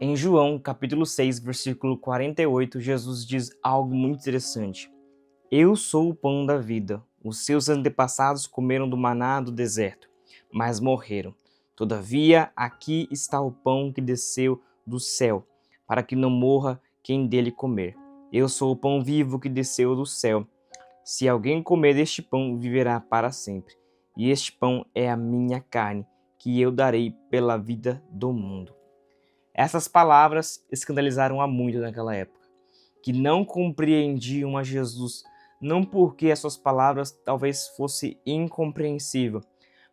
Em João, capítulo 6, versículo 48, Jesus diz algo muito interessante. Eu sou o pão da vida. Os seus antepassados comeram do maná do deserto, mas morreram. Todavia, aqui está o pão que desceu do céu, para que não morra quem dele comer. Eu sou o pão vivo que desceu do céu. Se alguém comer deste pão, viverá para sempre. E este pão é a minha carne, que eu darei pela vida do mundo. Essas palavras escandalizaram a muitos naquela época, que não compreendiam a Jesus, não porque as suas palavras talvez fossem incompreensíveis,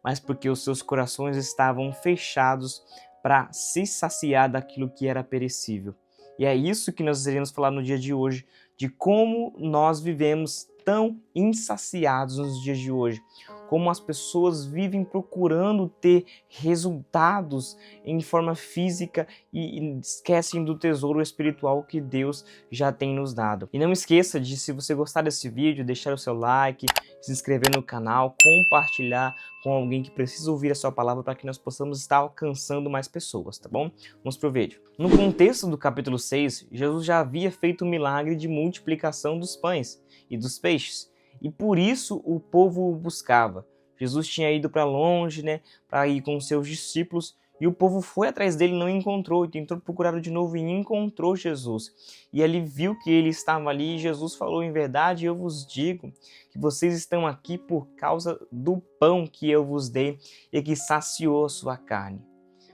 mas porque os seus corações estavam fechados para se saciar daquilo que era perecível. E é isso que nós iremos falar no dia de hoje, de como nós vivemos tão insaciados nos dias de hoje, como as pessoas vivem procurando ter resultados em forma física e esquecem do tesouro espiritual que Deus já tem nos dado. E não esqueça de, se você gostar desse vídeo, deixar o seu like, se inscrever no canal, compartilhar com alguém que precisa ouvir a sua palavra para que nós possamos estar alcançando mais pessoas, tá bom? Vamos pro vídeo. No contexto do capítulo 6, Jesus já havia feito o milagre de multiplicação dos pães e dos peixes, e por isso o povo o buscava. Jesus tinha ido para longe, para ir com seus discípulos, e o povo foi atrás dele, não encontrou, e tentou procurar de novo e encontrou Jesus. E ele viu que ele estava ali, e Jesus falou: em verdade eu vos digo que vocês estão aqui por causa do pão que eu vos dei e que saciou a sua carne.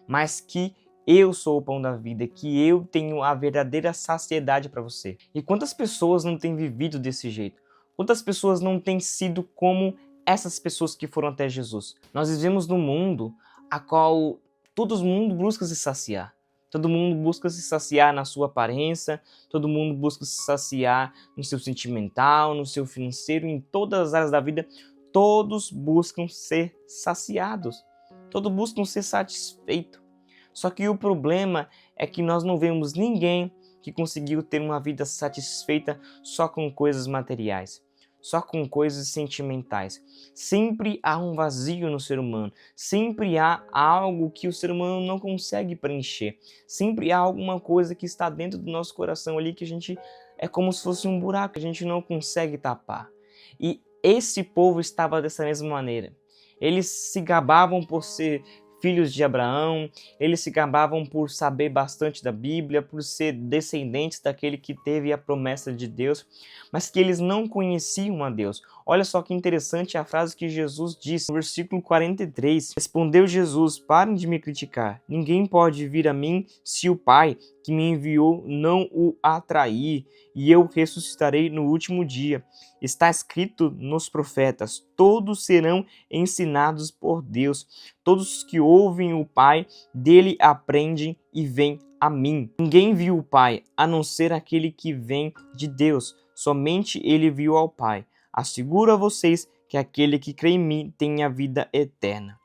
Mas que eu sou o pão da vida, que eu tenho a verdadeira saciedade para você. E quantas pessoas não têm vivido desse jeito? Quantas pessoas não têm sido como essas pessoas que foram até Jesus? Nós vivemos num mundo a qual todo mundo busca se saciar. Todo mundo busca se saciar na sua aparência, todo mundo busca se saciar no seu sentimental, no seu financeiro, em todas as áreas da vida. Todos buscam ser saciados. Todos buscam ser satisfeitos. Só que o problema é que nós não vemos ninguém que conseguiu ter uma vida satisfeita só com coisas materiais, só com coisas sentimentais. Sempre há um vazio no ser humano, sempre há algo que o ser humano não consegue preencher, sempre há alguma coisa que está dentro do nosso coração ali que a gente é como se fosse um buraco que a gente não consegue tapar. E esse povo estava dessa mesma maneira. Eles se gabavam por ser filhos de Abraão, eles se gabavam por saber bastante da Bíblia, por ser descendentes daquele que teve a promessa de Deus, mas que eles não conheciam a Deus. Olha só que interessante a frase que Jesus disse, no versículo 43. Respondeu Jesus: parem de me criticar. Ninguém pode vir a mim se o Pai que me enviou não o atrair, e eu ressuscitarei no último dia. Está escrito nos profetas: todos serão ensinados por Deus. Todos que ouvem o Pai, dele aprendem e vêm a mim. Ninguém viu o Pai, a não ser aquele que vem de Deus. Somente ele viu ao Pai. Asseguro a vocês que aquele que crê em mim tem a vida eterna.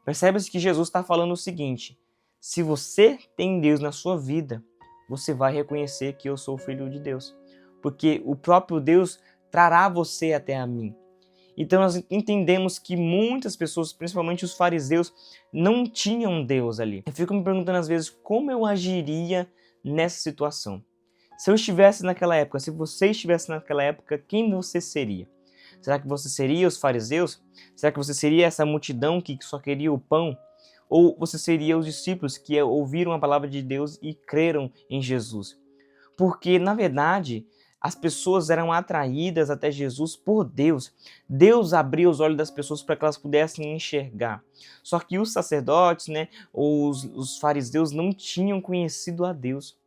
Percebe-se que Jesus está falando o seguinte: se você tem Deus na sua vida, você vai reconhecer que eu sou o Filho de Deus. Porque o próprio Deus trará você até a mim. Então nós entendemos que muitas pessoas, principalmente os fariseus, não tinham Deus ali. Eu fico me perguntando às vezes como eu agiria nessa situação. Se eu estivesse naquela época, se você estivesse naquela época, quem você seria? Será que você seria os fariseus? Será que você seria essa multidão que só queria o pão? Ou você seria os discípulos que ouviram a palavra de Deus e creram em Jesus? Porque, na verdade, as pessoas eram atraídas até Jesus por Deus. Deus abria os olhos das pessoas para que elas pudessem enxergar. Só que os sacerdotes, ou os fariseus não tinham conhecido a Deus.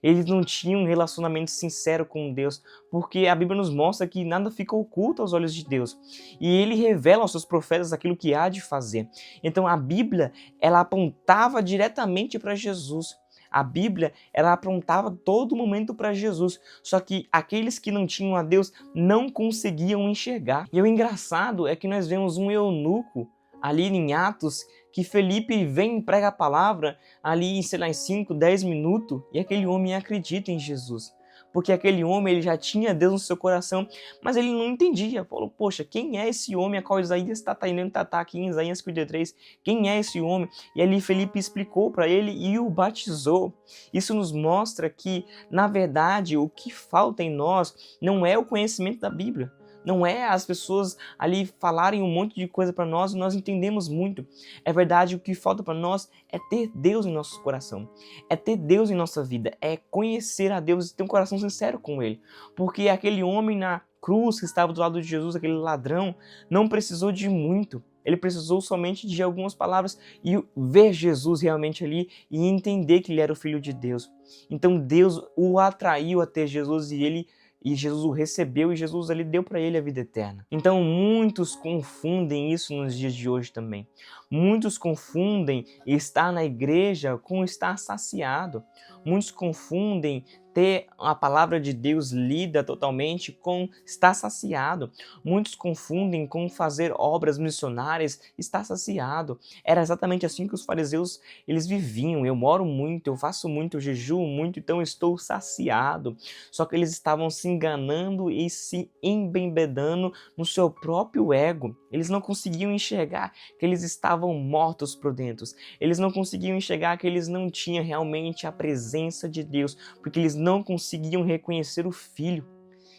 Eles não tinham um relacionamento sincero com Deus, porque a Bíblia nos mostra que nada fica oculto aos olhos de Deus. E ele revela aos seus profetas aquilo que há de fazer. Então a Bíblia, ela apontava diretamente para Jesus. A Bíblia, ela apontava todo momento para Jesus, só que aqueles que não tinham a Deus não conseguiam enxergar. E o engraçado é que nós vemos um eunuco ali em Atos, que Felipe vem e prega a palavra ali em 5, 10 minutos, e aquele homem acredita em Jesus. porque aquele homem ele já tinha Deus no seu coração, mas ele não entendia. Falou, poxa, quem é esse homem a qual Isaías está tentando tratar aqui em Isaías 53? Quem é esse homem? E ali Felipe explicou para ele e o batizou. Isso nos mostra que, na verdade, o que falta em nós não é o conhecimento da Bíblia. Não é as pessoas ali falarem um monte de coisa para nós e nós entendemos muito. É verdade, o que falta para nós é ter Deus em nosso coração. É ter Deus em nossa vida. É conhecer a Deus e ter um coração sincero com Ele. Porque aquele homem na cruz que estava do lado de Jesus, aquele ladrão, não precisou de muito. Ele precisou somente de algumas palavras e ver Jesus realmente ali e entender que ele era o Filho de Deus. Então Deus o atraiu até Jesus e Jesus o recebeu e Jesus ali deu para ele a vida eterna. Então muitos confundem isso nos dias de hoje também. Muitos confundem estar na igreja com estar saciado. Muitos confundem ter a palavra de Deus lida totalmente com estar saciado. Muitos confundem com fazer obras missionárias, estar saciado. Era exatamente assim que os fariseus eles viviam. Eu oro muito, eu faço muito, eu jejuo muito, então estou saciado. Só que eles estavam se enganando e se embebedando no seu próprio ego. Eles não conseguiam enxergar que eles estavam mortos por dentro. Eles não conseguiam enxergar que eles não tinham realmente a presença de Deus, porque eles não conseguiam reconhecer o Filho.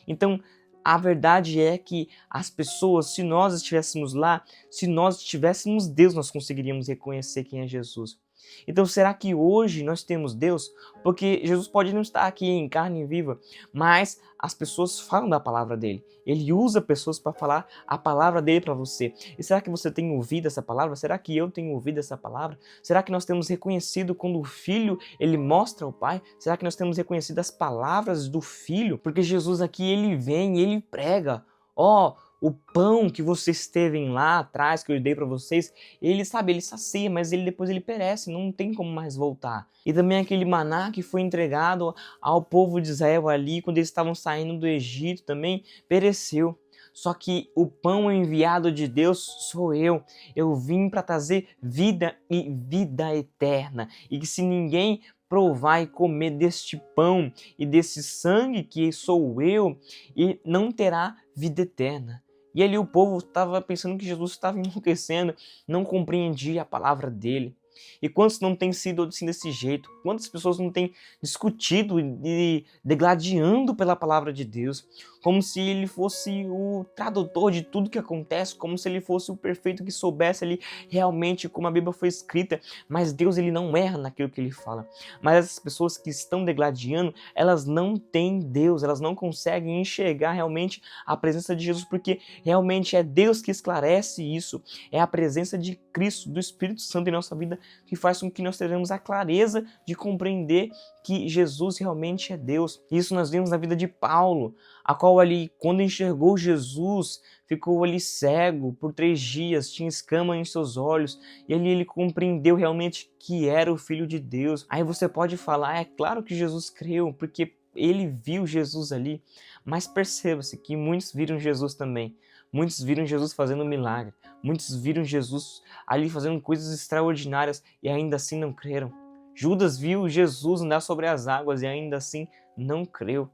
Então, a verdade é que as pessoas, se nós estivéssemos lá, se nós tivéssemos Deus, nós conseguiríamos reconhecer quem é Jesus. Então, será que hoje nós temos Deus? Porque Jesus pode não estar aqui em carne viva, mas as pessoas falam da palavra dele. Ele usa pessoas para falar a palavra dele para você. E será que você tem ouvido essa palavra? Será que eu tenho ouvido essa palavra? Será que nós temos reconhecido quando o Filho ele mostra ao Pai? Será que nós temos reconhecido as palavras do Filho? Porque Jesus aqui ele vem e ele prega. O pão que vocês teve lá atrás, que eu dei para vocês, ele sacia, mas depois ele perece, não tem como mais voltar. E também aquele maná que foi entregado ao povo de Israel ali, quando eles estavam saindo do Egito também, pereceu. Só que o pão enviado de Deus sou eu. Eu vim para trazer vida e vida eterna. E que se ninguém provar e comer deste pão e desse sangue que sou eu, e não terá vida eterna. E ali o povo estava pensando que Jesus estava enlouquecendo, não compreendia a palavra dele. E quantos não têm sido assim desse jeito? Quantas pessoas não têm discutido e degladiando pela palavra de Deus? Como se ele fosse o tradutor de tudo que acontece, como se ele fosse o perfeito que soubesse ali realmente como a Bíblia foi escrita. Mas Deus ele não erra naquilo que ele fala. Mas essas pessoas que estão degladiando, elas não têm Deus, elas não conseguem enxergar realmente a presença de Jesus, porque realmente é Deus que esclarece isso. É a presença de Cristo, do Espírito Santo em nossa vida, que faz com que nós tenhamos a clareza de compreender que Jesus realmente é Deus. Isso nós vemos na vida de Paulo, a qual ali, quando enxergou Jesus, ficou ali cego por 3 dias, tinha escama em seus olhos, e ali ele compreendeu realmente que era o Filho de Deus. Aí você pode falar, é claro que Jesus creu, porque ele viu Jesus ali, mas perceba-se que muitos viram Jesus também. Muitos viram Jesus fazendo um milagre, muitos viram Jesus ali fazendo coisas extraordinárias e ainda assim não creram. Judas viu Jesus andar sobre as águas e ainda assim não creu.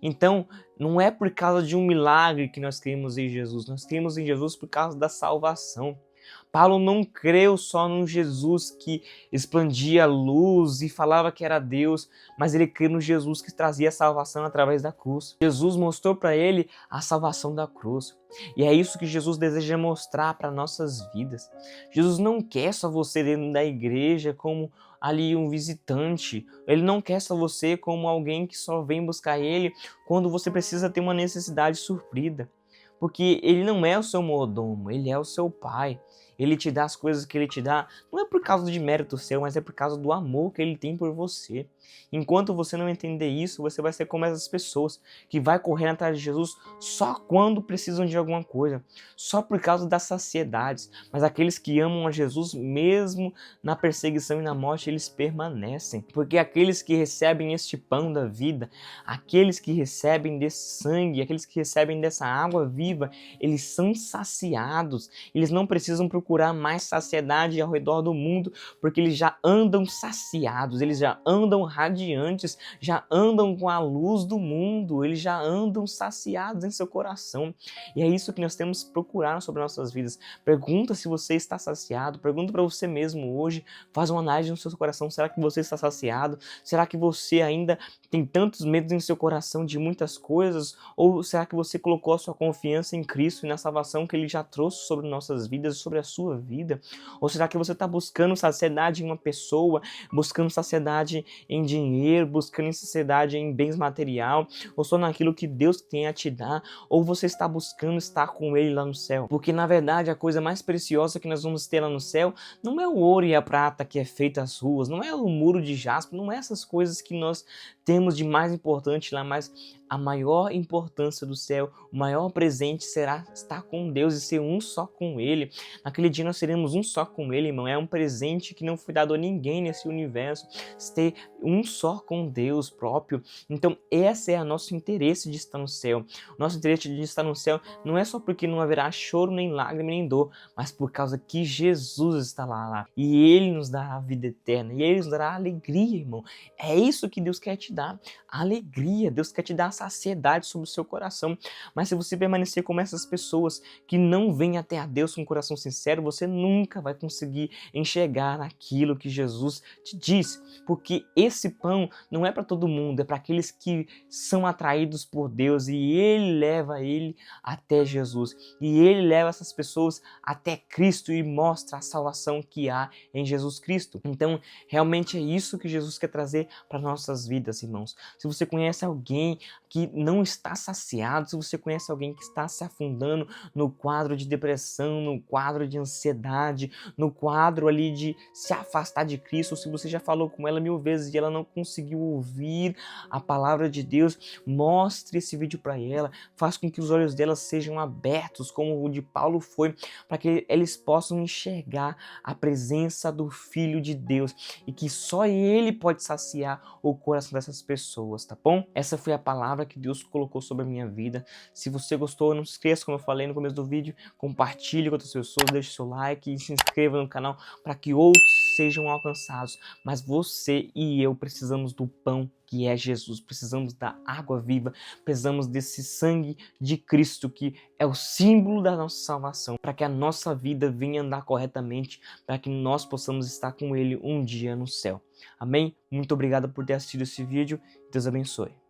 Então, não é por causa de um milagre que nós cremos em Jesus, nós cremos em Jesus por causa da salvação. Paulo não creu só num Jesus que expandia a luz e falava que era Deus, mas ele creu no Jesus que trazia a salvação através da cruz. Jesus mostrou para ele a salvação da cruz. E é isso que Jesus deseja mostrar para nossas vidas. Jesus não quer só você dentro da igreja como ali um visitante. Ele não quer só você como alguém que só vem buscar ele quando você precisa ter uma necessidade suprida. Porque ele não é o seu mordomo, ele é o seu pai. Ele te dá as coisas que ele te dá, não é por causa de mérito seu, mas é por causa do amor que ele tem por você. Enquanto você não entender isso, você vai ser como essas pessoas que vai correr atrás de Jesus só quando precisam de alguma coisa, só por causa das saciedades. Mas aqueles que amam a Jesus, mesmo na perseguição e na morte, eles permanecem. Porque aqueles que recebem este pão da vida, aqueles que recebem desse sangue, aqueles que recebem dessa água viva, eles são saciados. Eles não precisam procurar procurar mais saciedade ao redor do mundo, porque eles já andam saciados, eles já andam radiantes, já andam com a luz do mundo, eles já andam saciados em seu coração. E é isso que nós temos que procurar sobre nossas vidas. Pergunta se você está saciado, pergunta para você mesmo hoje, faz uma análise no seu coração, será que você está saciado? Será que você ainda tem tantos medos em seu coração de muitas coisas? Ou será que você colocou a sua confiança em Cristo e na salvação que Ele já trouxe sobre nossas vidas, sobre a sua vida? Ou será que você está buscando saciedade em uma pessoa, buscando saciedade em dinheiro, buscando saciedade em bens material, ou só naquilo que Deus tem a te dar? Ou você está buscando estar com Ele lá no céu? Porque na verdade a coisa mais preciosa que nós vamos ter lá no céu não é o ouro e a prata que é feito às ruas, não é o muro de jaspe, não é essas coisas que nós temos de mais importante lá, mas a maior importância do céu, o maior presente será estar com Deus e ser um só com Ele. Naquele dia nós seremos um só com Ele, irmão. É um presente que não foi dado a ninguém nesse universo, ter um só com Deus próprio. Então esse é o nosso interesse de estar no céu. O nosso interesse de estar no céu não é só porque não haverá choro, nem lágrima, nem dor, mas por causa que Jesus está lá. E Ele nos dará a vida eterna, e Ele nos dará alegria, irmão. É isso que Deus quer te dar, alegria. Deus quer te dar a saciedade sobre o seu coração. Mas se você permanecer como essas pessoas que não vêm até a Deus com um coração sincero, você nunca vai conseguir enxergar aquilo que Jesus te diz. Porque esse pão não é para todo mundo, é para aqueles que são atraídos por Deus, e Ele leva ele até Jesus. E Ele leva essas pessoas até Cristo e mostra a salvação que há em Jesus Cristo. Então, realmente é isso que Jesus quer trazer para nossas vidas, irmãos. Se você conhece alguém que não está saciado, se você conhece alguém que está se afundando no quadro de depressão, no quadro de ansiedade, no quadro ali de se afastar de Cristo, ou se você já falou com ela 1000 vezes e ela não conseguiu ouvir a palavra de Deus, mostre esse vídeo para ela, faz com que os olhos dela sejam abertos, como o de Paulo foi, para que eles possam enxergar a presença do Filho de Deus e que só Ele pode saciar o coração dessas pessoas, tá bom? Essa foi a palavra que Deus colocou sobre a minha vida. Se você gostou, não se esqueça, como eu falei no começo do vídeo, compartilhe com outras pessoas, deixe seu like e se inscreva no canal para que outros sejam alcançados. Mas você e eu precisamos do pão que é Jesus, precisamos da água viva, precisamos desse sangue de Cristo que é o símbolo da nossa salvação, para que a nossa vida venha andar corretamente, para que nós possamos estar com Ele um dia no céu. Amém? Muito obrigado por ter assistido esse vídeo. Deus abençoe.